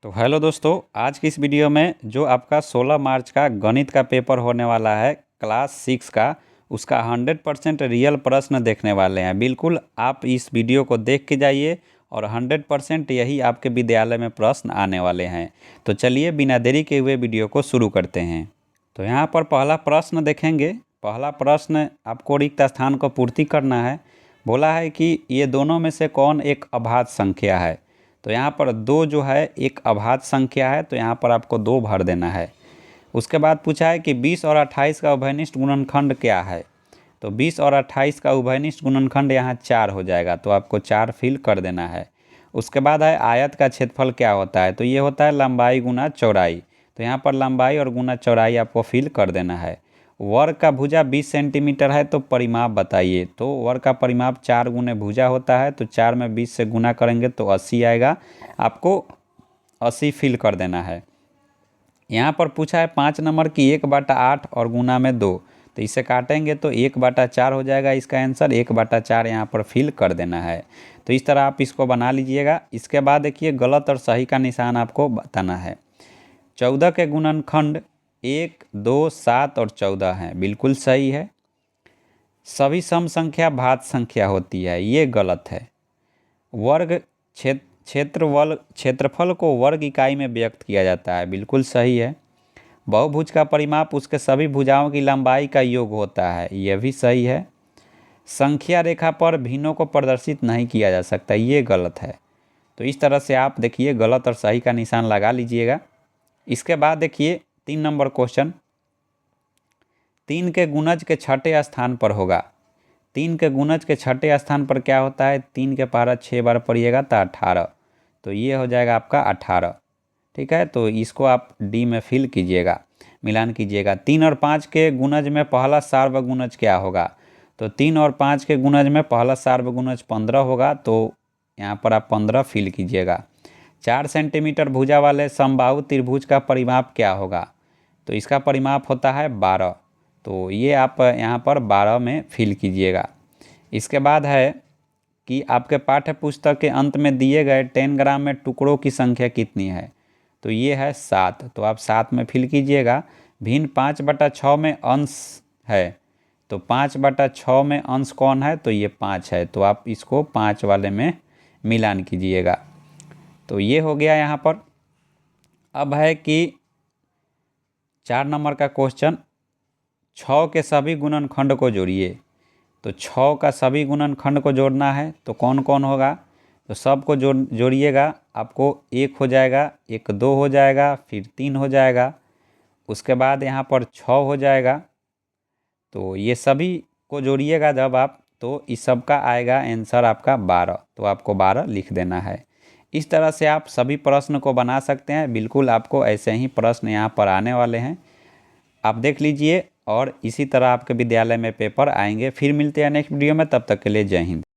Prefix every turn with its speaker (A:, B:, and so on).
A: तो हेलो दोस्तों, आज की इस वीडियो में जो आपका 16 मार्च का गणित का पेपर होने वाला है क्लास 6 का, उसका 100% रियल प्रश्न देखने वाले हैं। बिल्कुल आप इस वीडियो को देख के जाइए और 100% यही आपके विद्यालय में प्रश्न आने वाले हैं। तो चलिए बिना देरी के हुए वीडियो को शुरू करते हैं। तो यहाँ पर पहला प्रश्न देखेंगे। पहला प्रश्न आपको रिक्त स्थान को पूर्ति करना है। बोला है कि ये दोनों में से कौन एक अभाज्य संख्या है। तो यहाँ पर 2 जो है एक अभाज्य संख्या है, तो यहाँ पर आपको 2 भर देना है। उसके बाद पूछा है कि 20 और 28 का उभयनिष्ठ गुणनखंड क्या है। तो 20 और 28 का उभयनिष्ठ गुणनखंड यहाँ 4 हो जाएगा, तो आपको 4 फिल कर देना है। उसके बाद है आयत का क्षेत्रफल क्या होता है। तो ये होता है लंबाई गुना चौड़ाई। तो यहाँ पर लंबाई और गुना चौड़ाई आपको फिल कर देना है। वर्ग का भुजा 20 सेंटीमीटर है, तो परिमाप बताइए। तो वर्ग का परिमाप 4 गुने भुजा होता है, तो 4 में 20 से गुना करेंगे तो 80 आएगा। आपको 80 फिल कर देना है। यहाँ पर पूछा है 5 नंबर की 1/8 और गुना में 2। तो इसे काटेंगे तो 1/4 हो जाएगा इसका आंसर। 1/4 यहाँ पर फिल कर देना है। तो इस तरह आप इसको बना लीजिएगा। इसके बाद देखिए गलत और सही का निशान आपको बताना है। 14 के गुणनखंड 1, 2, 7 और 14 हैं, बिल्कुल सही है। सभी सम संख्या भाज्य संख्या होती है, ये गलत है। वर्ग क्षेत्रफल को वर्ग इकाई में व्यक्त किया जाता है, बिल्कुल सही है। बहुभुज का परिमाप उसके सभी भुजाओं की लंबाई का योग होता है, यह भी सही है। संख्या रेखा पर भिन्नों को प्रदर्शित नहीं किया जा सकता, ये गलत है। तो इस तरह से आप देखिए गलत और सही का निशान लगा लीजिएगा। इसके बाद देखिए 3 नंबर क्वेश्चन। 3 के गुणज के छठे स्थान पर होगा। 3 के गुणज के छठे स्थान पर क्या होता है, 3 के पहाड़ा 6 बार पढ़िएगा तो 18। तो ये हो जाएगा आपका 18। ठीक है, तो इसको आप डी में फिल कीजिएगा, मिलान कीजिएगा। 3 और 5 के गुणज में पहला सार्वगुणज क्या होगा। तो 3 और 5 के गुणज में पहला सार्वगुणज 15 होगा, तो यहाँ पर आप 15 फिल कीजिएगा। 4 सेंटीमीटर भुजा वाले समबाहु त्रिभुज का परिमाप क्या होगा। तो इसका परिमाप होता है 12। तो ये आप यहाँ पर 12 में फिल कीजिएगा। इसके बाद है कि आपके पाठ्य पुस्तक के अंत में दिए गए 10 ग्राम में टुकड़ों की संख्या कितनी है। तो ये है 7, तो आप 7 में फिल कीजिएगा। भिन्न 5/6 में अंश है, तो 5/6 में अंश कौन है, तो ये 5 है, तो आप इसको 5 वाले में मिलान कीजिएगा। तो ये हो गया यहाँ पर। अब है कि 4 नंबर का क्वेश्चन, 6 के सभी गुणनखंड को जोड़िए। तो 6 का सभी गुणनखंड को जोड़ना है, तो कौन कौन होगा। तो सबको जोड़िएगा, आपको 1 हो जाएगा, 1 2 हो जाएगा, फिर 3 हो जाएगा, उसके बाद यहाँ पर 6 हो जाएगा। तो ये सभी को जोड़िएगा जब आप, तो इस सब का आएगा आंसर आपका 12। तो आपको 12 लिख देना है। इस तरह से आप सभी प्रश्न को बना सकते हैं। बिल्कुल आपको ऐसे ही प्रश्न यहाँ पर आने वाले हैं, आप देख लीजिए। और इसी तरह आपके विद्यालय में पेपर आएंगे। फिर मिलते हैं नेक्स्ट वीडियो में, तब तक के लिए जय हिंद।